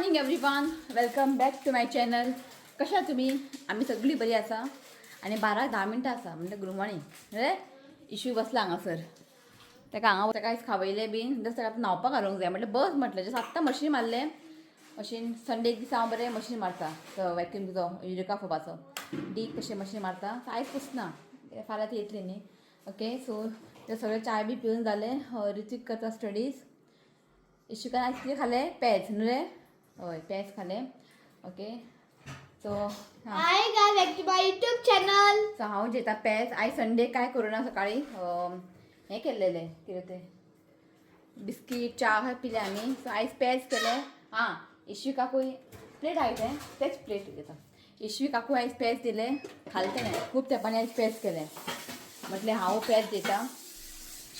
Morning everyone, welcome back to my channel. कशा तुम्ही? आम्ही सगळी बरी आसा. आणि 12-10 आसा म्हणजे गुड मॉर्निंग रे. इशू बसला हांगासर. ताका हांगा कांयच खावयलें बीन जस्ट ताका न्हांवपाक घालूंक जाय म्हटलें बस म्हटलें. जस्ट आत्तां मशीन मारलें. मशीन संडे एक दीस हांव बरें मशीन मारता तो वॅक्यूम तुजो युरिका फोपाचो डीक कशें मशीन मारता. आयज पुसना, फाल्यां ती येतली न्ही. ओके, सो ते सगळें चाय बी पिवन जालें. ऋतीक करता स्टडीज. इशिकान आयज कितें खालें? पेज न्हू रे. हय, पेज खालें. Okay, so hi guys, back to my YouTube channel. So हांव जेता पेज. आयज संडे काय करूना सकाळी हें केल्लेलें कितें तें बिस्कीट च्या पिले आमी. सो आयज पेज केलें. हां, इश्यू काकूय प्लेट हाय तें तेच प्लेट घेता. इश्यू काकू आयज पेज दिलें. खालें तेणें खूब तेंपानी आयज पेज केलें. म्हटलें हांव पेज दिता.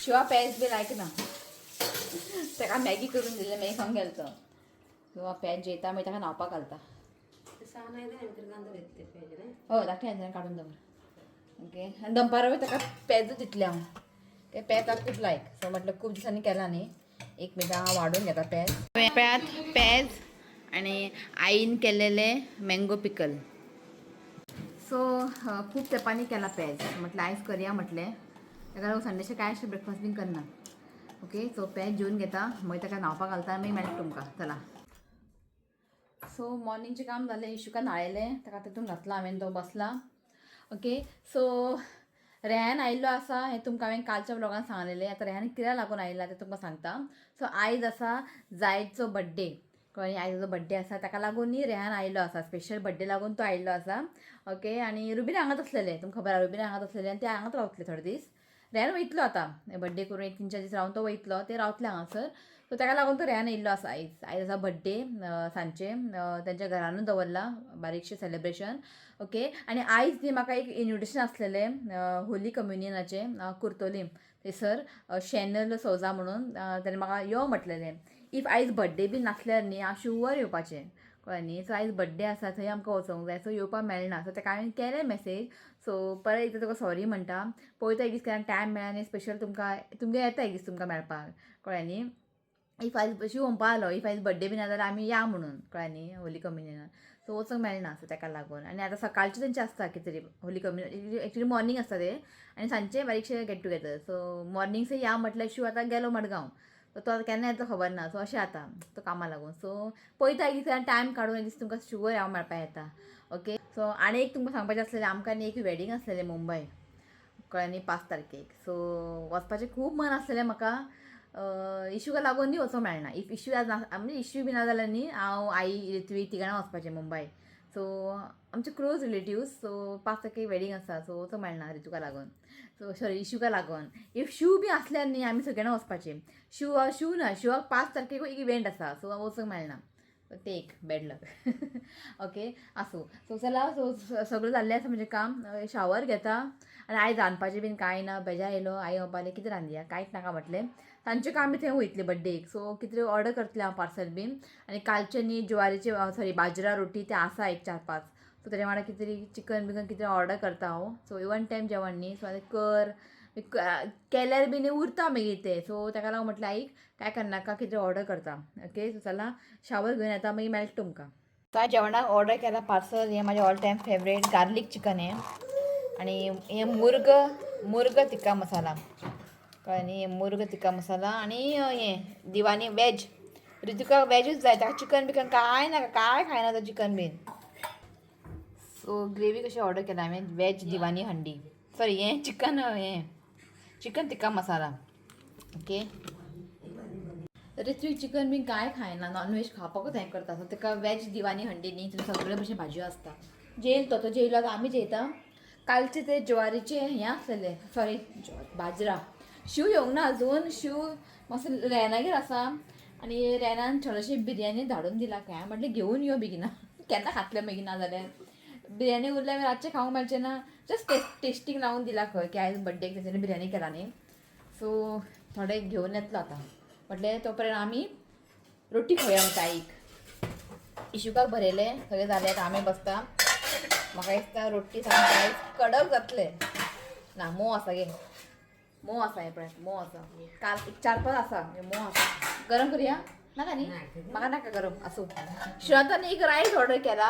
शिवा पेज बी लायक ना. ताका मॅगी करून दिलें, मॅगी खावंक गेलो तो. सो पेज जेता मागीर ताका न्हांवपाक घालता. हय, धाकटें काडून दवर. ओके, आनी दनपारा ताका पेजूच दितलें हांव. ते पेज ताका खूब लायक. सो म्हटलें खूब दिसांनी केला न्ही, एक मिनटां हांव वाडून घेता पेज. पेज आनी आईन केलेलें मँगो पिकल. सो खूब तेंपानी केला पेज. म्हटलें आयज करया म्हटलें. ताका लागून संडेचें कांय अशें ब्रेकफास्ट बीन करना. ओके, सो पेज जेवन घेता, मागीर ताका न्हांवपाक घालता, मागीर मेळटा तुमकां. चला. सो मॉर्निंगचें काम जालें. इशुका न्हाळयलें, ताका तितून घातला हांवें, तो बसला. ओके, सो रेहान आयिल्लो आसा. हें तुमकां हांवें कालच्या ब्लॉगान सांगलेलें. आतां रेहान कित्याक लागून आयिल्ला तें तुमकां सांगता. सो आयज आसा जायदचो बड्डे. कळ्ळें, आयज ताजो बड्डे आसा, ताका लागून न्ही रेहान आयिल्लो आसा. स्पेशल बड्डे लागून तो आयिल्लो आसा. ओके, आनी रुबीन हांगाच आसलेलें, तुमकां खबर आसा रुबीन हांगाच आसलेलें आनी ते हांगाच रावतले थोडे दीस. रेहान वयतलो आतां बड्डे करून 1-3 दीस रावन तो वयतलो. ते रावतले हांगासर. सो ताका लागून तो रेहान येयल्लो आसा आयज. आयज आसा बड्डे सांजचें. तेंच्या घरानूच दवरला बारीकशें सेलिब्रेशन. ओके, आनी आयज न्ही म्हाका एक इन्विटेशन आसलेलें होली कम्युनियनाचें कुर्तोलीम थंयसर शॅनल सोजा म्हणून. ताणें म्हाका यो म्हटलेलें. इफ आयज बड्डे बी नासल्यार न्ही हांव शुअर येवपाचें. कळ्ळें न्ही. सो आयज बड्डे आसा, थंय आमकां वचोंक जाय. सो येवपाक मेळना. सो ताका हांवें केलें मॅसेज. सो परत एकदां तुका सॉरी म्हणटा. पळयता एक दीस केन्ना टायम मेळ्ळा आनी स्पेशल तुमकां येता एक दीस तुमकां मेळपाक. कळ्ळें न्ही. इफ आयज शिव म्हणपा लागलो इफ आयज बड्डे बी ना जाल्यार आमी या म्हणून. कळ्ळें न्ही, होली कम्युनियनान. सो वचोंक मेळना. सो ताका लागून. आनी आतां सकाळचें तेंचें आसता कितें तरी होली कम्युनियन. एक्चुली मॉर्निंग आसता तें आनी सांजचें बारीकशें गेट टुगेदर. सो मॉर्निंगचे या म्हटल्यार शिव आतां गेलो मडगांव. सो तो आतां केन्ना येता खबर ना. सो अशें आतां तो कामाक लागून. सो पळयता एक दीस टायम काडून एक दीस तुमकां शुअर हांव मेळपाक येता. ओके, सो आनी एक तुमकां सांगपाचें आसलेलें आमकां न्ही एक वेडींग आसलेलें मुंबय. कळ्ळें न्ही, 5 तारखेक. सो वचपाचें खूब मन आसलेलें म्हाका. इशूका लागून न्ही वचोंक मेळना. इफ इशू म्हणजे इशू बी ना जाल्यार न्ही हांव आई ऋत्वी 3 जाणां वचपाचें मुंबय. सो आमचे क्लोज रिलेटिव्स. सो 5 तारखेक वेडींग आसा. सो वचोंक मेळना ऋतुका लागून. सो सॉरी इशूका लागून. इफ शू बी आसल्यार न्ही आमी सगळीं जाणां वचपाचें. शू ना, शिवाक 5 तारखेक एक इव्हेंट आसा. सो वचोंक मेळना. ते एक बॅड लक. ओके, आसूं. सो चला. सो सगळें जाल्लें आसा म्हणजे काम. शावर घेता आनी आयज रांदपाचें बीन कांय ना. बेजार येयलो. आई म्हणपालें कितें रांदया, कांयच नाका म्हटलें. सांजचें आमी थंय वयतले बड्डेक. सो कितें ऑर्डर करतलें हांव पार्सल बीन. आनी कालचें न्ही ज्वारीचे सॉरी बाजरा रोटी ते आसा एक 4-5. सो तेच्या वांगडा कितें तरी चिकन बिकन कितें ऑर्डर करता हांव. सो इवन टायम जेवण न्ही. सो आतां केल्यार बी न्ही उरता मागीर तें. सो ताका लागून म्हटलें आईक काय करनाका कितें ऑर्डर करता. ओके, सो चला शावर घेवन येता मागीर मेळटा तुमकां. सो जेवणाक ऑर्डर केला पार्सल. हें म्हाजें all time favourite garlic chicken हें. आनी हें मुर्ग तिक्का मसाला. कळ्ळें न्ही, मुर्ग तिक्का मसाला. आनी हें दिवानी वॅज. ऋतुका वॅजूच जाय, ताका चिकन बिकन कांय नाका, कांय खायना तो चिकन बीन. सो ग्रेवी कशी ऑर्डर केला हांवें वॅज दिवानी हंडी. सॉरी हें चिकन तिक्का मसाला. ओके, ऋत्वीक चिकन बीन कांय खायना, नॉनवेज खावपाकूच हें करता. सो ताका वॅज दिवानी हंडी न्ही, थंय सगळे भशेन भाजयो आसता. जेयलो तो जेयलो आतां आमी जेयता. कालचे ते ज्वारीचे हें आसलेलें सॉरी बाजरा. शिव येवंक ना अजून. शिव मातसो रेनागेर आसा. आनी रेनान थोडेशी बिरयानी धाडून दिला काय म्हटलें घेवन यो बेगिना. केन्ना खातलें मागीर ना जाल्यार. बिरयानी उरल्यार रातचें खावंक मेळचें ना. जस्ट टेस्टींग लावून दिला खंय की आयज बड्डेक तेंच्यांनी बिरयानी केला न्ही. सो थोडे घेवन येतलो आतां. म्हटलें तो पर्यंत आमी रोटी खावया म्हणटा आईक. इशुकाक भरयलें सगळें जालें. आतां आमी बसता. म्हाका दिसता रोटी सामकें आयज कडक जातलें. ना मोव आसा गे. मोव आसा हें पळय मोव आसा. काल 4-5 आसा मोव आसा. गरम करया. नका नी म्हाका नाका गरम असो शिवांतानी एक रायस ऑर्डर केला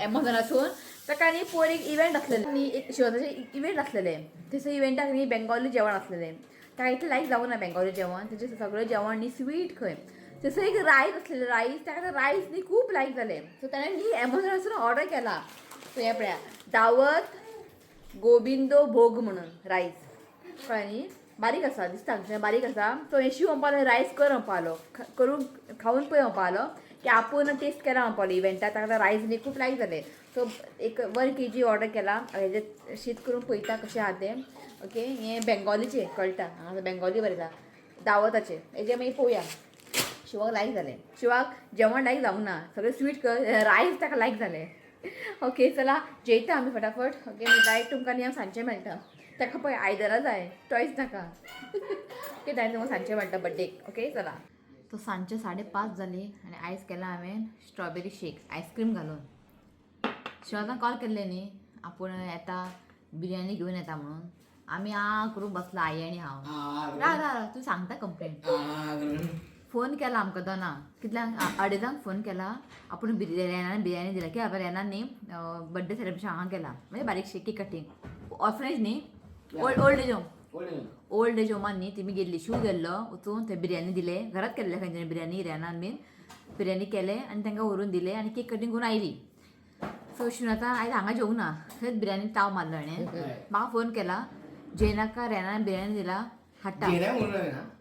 एमेझॉनासून ताका न्ही पयर एक इव्हेंट आसलेले न्ही एक शिवांताचे इव्हेंट आसलेले थंयसर इव्हेंटाक न्ही बेंगॉली जेवण आसलेलें ताका इतलें लायक जावं ना बेंगॉली जेवण तेजें सगळें जेवण न्ही स्वीट खंय थंयसर एक रायस आसलेलें रायस ताका रायस न्ही खूब लायक जालें सो ताणें न्ही एमेझॉनासून ऑर्डर केला सो हें पळया दावत गोबिंदो भोग म्हणून रायस कळ्ळें न्ही बारीक आसा दिसता बारीक आसा सो हें शिव म्हणपालो रायस कर म्हणपालो करून खावन पळय म्हणपालो की आपूण टेस्ट केला म्हणपालो इव्हेंटाक ताका रायस न्ही खूब लायक जालें सो एक 1 kg ऑर्डर केला हेजें शीत करून पळयता कशें आहा तें ओके हें बेंगॉलीचें कळटा हांगा बेंगॉली बरयता दावताचें हेजें मागीर पळोवया शिवाक लायक जालें शिवाक जेवण लायक जावंक ना सगळें स्वीट रायस ताका लायक जालें ओके चला जेयता आमी फटाफट ओके डायरेक्ट तुमकां न्ही हांव सांजचें मेळटा ताका पळय आयदनां जाय चॉयस नाका ओके डायरेक्ट तुमकां सांजचें मेळटा बड्डेक ओके चला तो सांजचे 5:30 जाली आनी आयज केला हांवें स्ट्रॉबेरी शेक आयस्क्रीम घालून शिवांतान कॉल केल्लें न्ही आपूण येता बिरयानी घेवन येता म्हणून आमी करून बसला आई आनी हांव राव तूं सांगता कंप्लेंट फोन केला आमकां दोना कितल्यांक 2:30 फोन केला आपूण बिरयानी दिला की हांवें रेनान न्ही बड्डे सेलिब्रेशन हांगा केला म्हणजे बारीकशी केक कटींग ऑर्फनेज न्ही ओल्ड एज होमान न्ही तिमी गेल्ली शू गेल्लो वचून थंय बिरयानी दिले घरात केल्ले खंयच्यानी बिरयानी रेनान बीन बिरयानी केले आनी तांकां व्हरून दिले आनी केक कटींग करून आयली सो शिवनाथान आयज हांगा जेवूं ना थंयच बिरयानी ताव मारलो हाणें म्हाका फोन केला जेनाका रेनान बिरयानी दिला हाडटा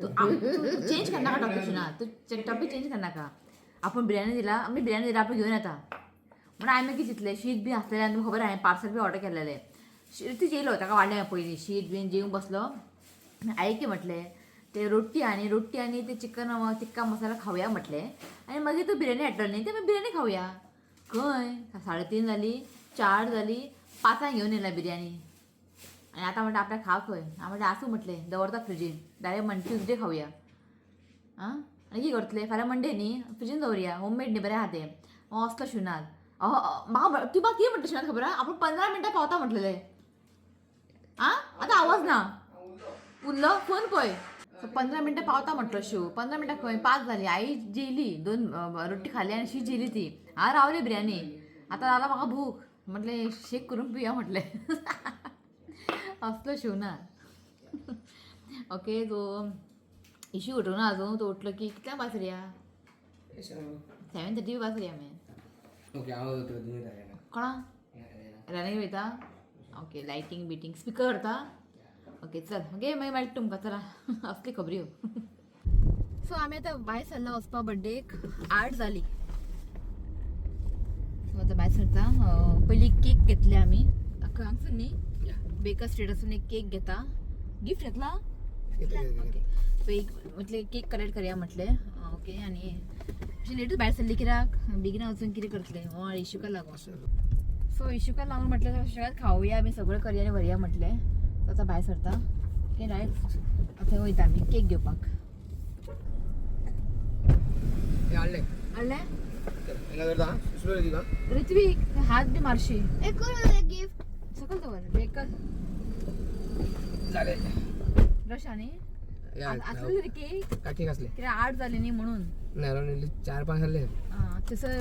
तूं चेंज करनाका टॉपीक शिवनाथ तूं टॉपीक चेंज करनाका आपूण बिरयानी दिला आमी बिरयानी दिला आपूण घेवन येता म्हणून हांवें कितें चिंतलें शीत बी आसलेलें आनी तुमकां खबर आहा हांवें पार्सल बी ऑर्डर केल्लेलें ती जेयलो ताका वाडलें पयलीं शीत बीन जेवूंक बसलो आयकी म्हटलें ते रोट्टी आनी ते चिकन टिक्का मसाला खावया म्हटलें आनी मागीर तो बिरयानी हाडटलो न्ही ते मागीर बिरयानी खावया खंय 3:30 जाली 4 जाली 5 घेवन येयला बिरयानी आनी आतां म्हणटा आपल्याक खाव खंय हांव म्हणलें आसूं म्हटलें दवरता फ्रिजीन डायरेक्ट म्हणटा ट्युजडे खावया आं आनी कितें करतलें फाल्यां मंडे न्ही फ्रिजीन दवरया होममेड न्ही बरें आहा तें असलो शिवनाथ म्हाका ती म्हाका कितें म्हणटा शिवनाथ खबर आहा आपूण 15 मिनटां पावता म्हटलेलें आं आतां आवाज ना उरलो फोन पळय 15 मिनटां पावता म्हटलो शिव 15 मिनटां खंय 5 जालीं आई जेयली 2 रोट्टी खाली आनी शी जेयली ती हांव रावलें बिरयानी आतां जाला म्हाका भूक म्हटलें शेक करून पिवया म्हटलें असलो शिवनाथ ओके तो इशू उठूं ना आजून तो उठलो की कितल्यांक भायर सरया 7:30 भायर सरया आमी कोणा रानाक वयता ओके लायटींग बिटींग स्पिकर करता ओके चल ओके मागीर मेळटा तुमकां चला असली खबऱ्यो सो आमी आतां भायर सरला वचपा बड्डेक 8 जाली सो आतां भायर सरता पयलीं केक घेतले आमी हांगसून न्ही बेकर स्ट्रीटासून एक केक घेता गिफ्ट घेतला ओके सो एक म्हटलें केक कलेक्ट करया म्हटलें ओके आनी अशें लेटूच भायर सरली कित्याक बेगिना वचून कितें करतलें हो इशूका लागून सो इशूका लागून म्हटलें सगळ्यात खावया आमी सगळें करया आनी व्हरया म्हटलें सो आतां भायर सरता ओके डायरेक्ट थंय वयता आमी केक घेवपाक हाडलें ऋत्विक हात बी मारशी गिफ्ट सकल दवर बेकर रश आनी आसले रे केक कित्याक 8 जाली न्ही म्हणून 4-5 जाले थंयसर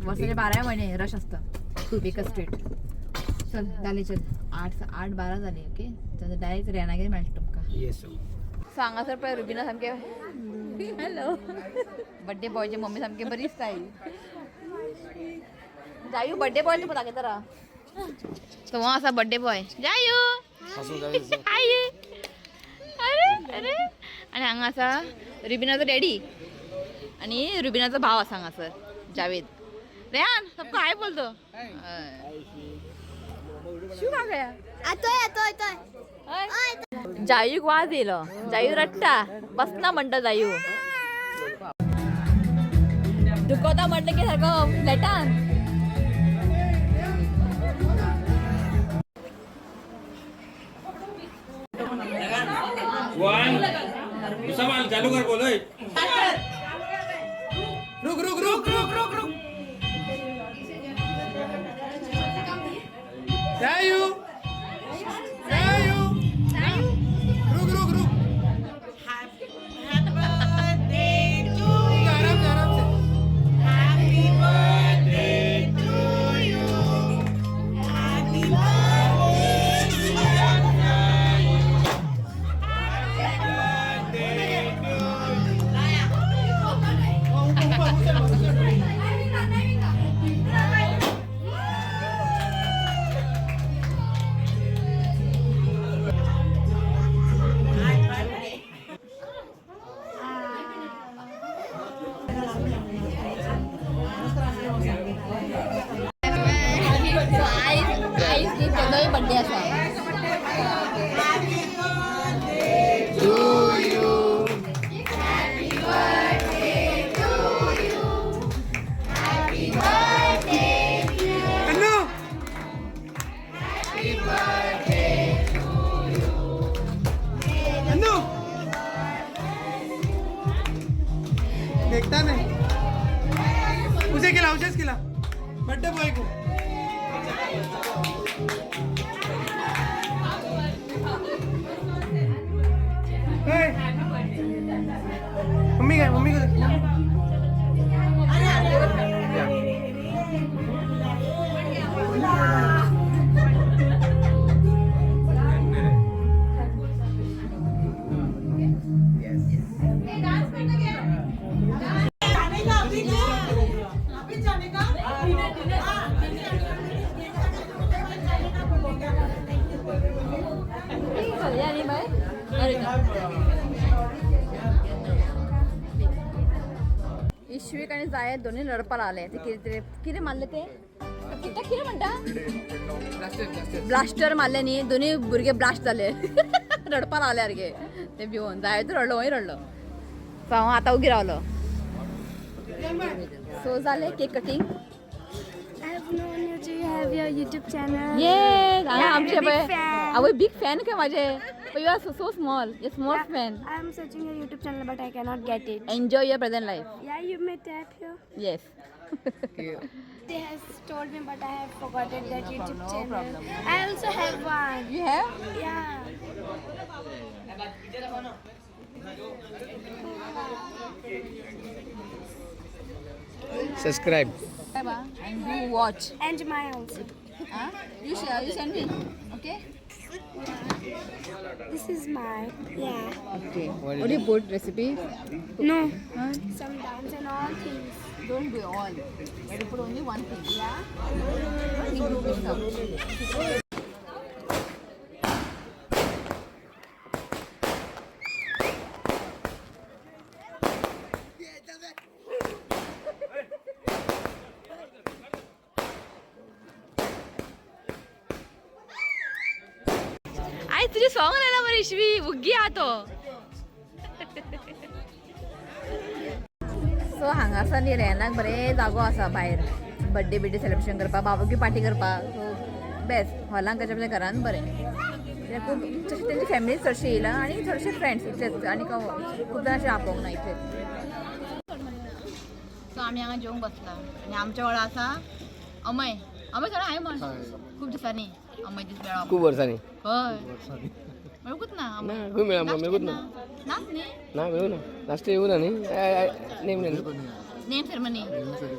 वर्साचे 12 म्हयने रश आसता बेकर स्ट्रीट चल जालें चल 8-12 जाली ओके चल डायरेक्ट रेनागेर मेळटा तुमकां येस सो हांगासर पळय रुबिना सामकें हॅलो बड्डे बॉयची मम्मी सामकी बरी दिसताय जायू बड्डे बॉय तुका दाखयता राव तो हो आसा बड्डे बॉय जायू हाय अरे अरे आनी हांगा आसा रुबिनाचो डॅडी आनी रुबिनाचो भाव आसा हांगासर जावेद रेहान सबको हाय बोल दो शू का गया जायूक वाज येयलो जायू रडटा बसना म्हणटा जायू दुखोता म्हणटा की सारको फ्लॅटान चालू कर बोल रुक रुक रुक रुक रुक रुक जायू जायू रुक रुक रुक आराम आराम इतना नहीं उसे खिला बर्थडे बॉय को मम्मी को दे। इश्विक आणि जायत दोन्ही लढपाला आले ते किती मारले ते किती म्हणता ब्लास्टर मारल्यानी दोन्ही भुरगे ब्लास्ट झाले रडपाला आले अरे ते भिवून जायत रडलो वय रडलो सो हांव आतां उगी रावलो सो जाले cake cutting I've known you to have your YouTube channel. Yes Yeah, आमचे I'm a big fan. आवय बिग फॅन काय माझे you are so small you small fan I'm searching your YouTube channel, but I cannot get it. Enjoy your present life Yeah, you may tap here. Yes They has told me, but I have forgotten that YouTube no channel. problem. I also have one. You have Yeah. Subscribe. and you watch And mine also. you share you send me okay This is mine. Yeah. okay what do you put recipe No. huh? Some dance and all things. Don't do all. But you put only one thing. Yeah. आई तुझे song नाही ना बरं इशवी उगी आतो so हांगासर रेनाक बरें जागो आसा भायर बर्थडे बिड्डे सेलिब्रेशन करपाक बाबूकी पार्टी करपाक सो बेस्ट हॉलांक ताच्या आपल्या घरान बरें खूब तशें तेंची फॅमिली चडशी येयला आनी चडशे फ्रेंड्स इतलेच आनी खूब जाणांचे आपोवंक ना इतलेच सो आमी हांगा जेवंक बसला आनी आमच्या वांगडा आसा अमय अमय थोडा हाय म्हण खूब दिसांनी अमय दीस मेळ्ळो खूप वर्षांनी हय मेळकूच ना ना खूप मिळा मेळकूच ना नाच न्ही ना मिळू ना लास्ट येऊ ना न्ही नेम नेम सेरेमनी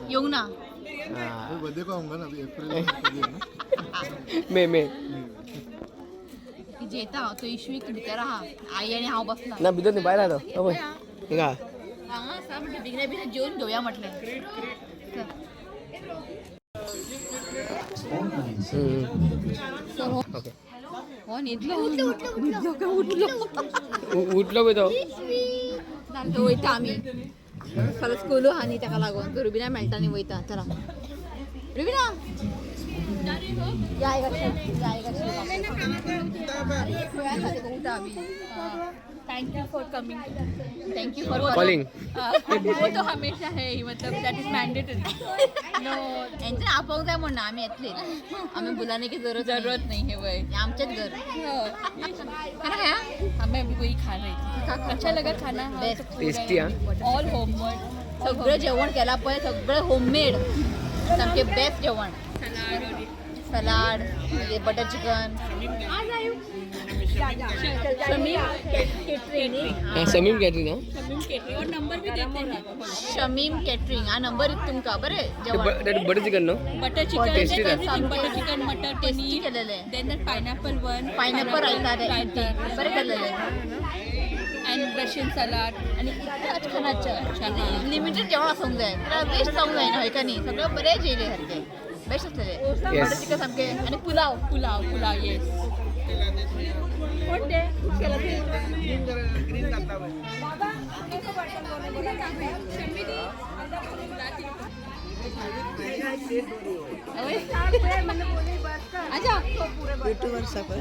येवंक ना मे ती जेता तो इश्वीक भितर आहा आई आनी हांव बसला ना भितर न्ही भायर आहा तो हिंगा हांगा आसा म्हणजे बेगीन बेगीन जेवन घेवया म्हटलें ओके हो न्हिदलो न्हिदलो काय उठलो उठलो पळय तो नाल्यार वयता आमी फाल्यां स्कूल आहा न्ही ताका लागून तो रुबिना मेळटा न्ही वयता चला रुबिना उठा आमी thank you for coming thank you for calling वो तो हमेशा है ही मतलब दैट इज मैंडेटरी नो यांचं आपोवंक जाय म्हणून आमी येतले आमी बुलाने की जरूरत नहीं है वही नाही आमचेच घर खाना खाया हमें अभी वही खा रही थी अच्छा लगा खाना बेस्ट टेस्टी हा ऑल होमवर्क सगळं जेवण केला पळय सगळं होममेड सामके बेस्ट जेवण सलाड मागीर बटर चिकन समीम कॅटरीन और नंबर भी देते हैं शमीम कॅटरिंग हा नंबर तुमका बरें जेवण बटर चिकन नो बटर चिकन Tasty था. बटर चिकन मटर टेस्टी पनीर केलेले then pineapple one pineapple raita बरें केलेले एंड रशियन सलाड आणि इतकं खानाचं लिमिटेड जेवण असूंक जाय वेस्ट जावंक जायना हय का न्ही सगळं बरें जेयले सारके बेस्ट आसलेले बटर चिकन सामके आनी पुलाव पुलाव येस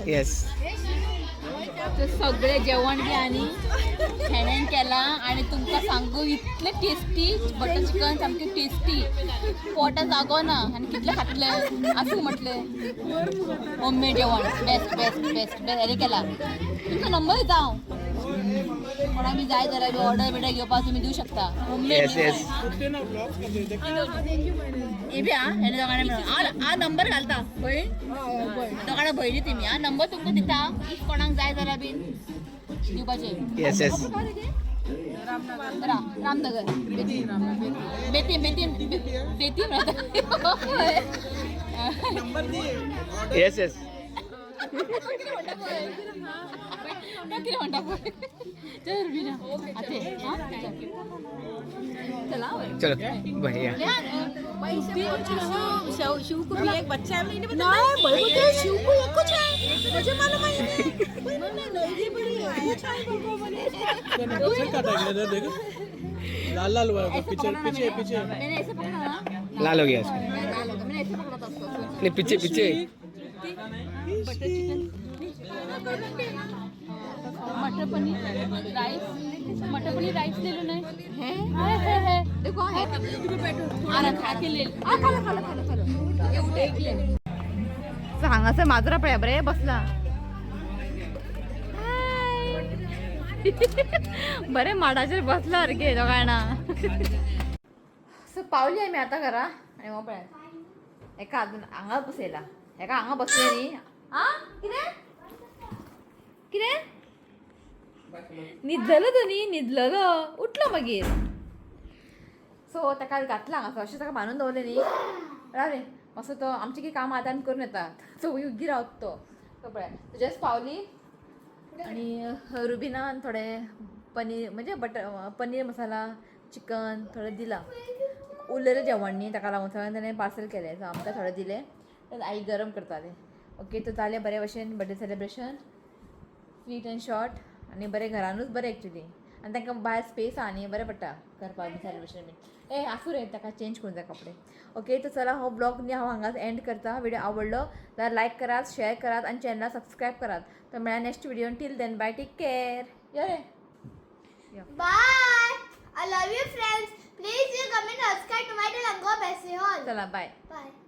येस सगळे जेवण बी आनी हेणेन केला आणि तुमकां सांगू इतले टेस्टी बटर चिकन सामकें टेस्टी पोटा जागो ना आनी कितले खातले आसूं म्हटलें होममेड जेवण बेस्ट बेस्ट बेस्ट बेस्ट हेणे केला तुमचो नंबर दिता हांव कोणा बी जाय जाल्यार बी ऑर्डर बिर्डर घेवपाक तुमी दिवं शकता येस येस कुठे ना ब्लॉग्स करते हे बी हा हेणे दोगांना मेळून हा नंबर घालता भयण दोगांना भयणी तेमी हा नंबर तुमकां दिता इफ कोणाक जाय जाल्यार बीन दिवपाचे yes yes Ramnagar Betim number दे येस येस किती म्हणटा पळय चल बिना आते चला चलो बढ़िया शिव को भी एक बच्चा है मैंने बताया नहीं शिव को एक कुछ है मुझे मालूम है नहीं बड़ी है अच्छा है पीछे काटा गया देखो लाल लाल हुआ है पीछे पीछे पीछे मैंने ऐसे पकड़ा ना लाल हो गया इसका लाल हो गया मैंने ऐसे पकड़ा था उसको नहीं पीछे पीछे बटर चिकन मटर पनीर राइस ले लो नहीं है देखो है आ रखा के ले आ खाला ये उठे एक ले हांगासर माजरा पळय बरे बसला बरे माडाचेर बसला सारखे दोगांना सो पावली आमी आतां घरा आनी हो पळयात एका हांगा बसयला एका हांगा बसले न्ही आ कितें कितें न्हिदलो तो न्ही न्हिदलो उठलो मागीर सो ताका घातला हांगा अशें ताका बांदून दवरलें न्ही रावले मातसो तो आमचें कितें कामां आतां आमी करून येता सो उगी रावता तो सो पळय तुजेच पावली आनी रुबिनान थोडे पनीर म्हणजे पनीर मसाला चिकन थोडें दिलां उरलेलें जेवण न्ही ताका लागून सगळ्यांक ताणें पार्सल केलें सो आमकां थोडें दिलें आई गरम करतालें ओके तो जालें बरे भशेन birthday celebration sweet end short आनी बरें घरानूच बरें एक्चुली आनी तांकां भायर स्पेस आहा न्ही बरें पडटा करपाक बी सेलिब्रेशन बीन आसूं रे ताका चेंज करून जाय कपडे ओके तो चला हो ब्लॉग न्ही हांव हांगाच एंड करता व्हिडिओ आवडलो जाल्यार लायक करात शेअर करात आनी चॅनला सबस्क्रायब करात तर मेळ्या नेक्स्ट व्हिडिओ टील देन बाय टेक केअर यो रे Bye. I love you, friends. Please do comment and subscribe to my channel and go Bessie Hall. चला बाय Bye.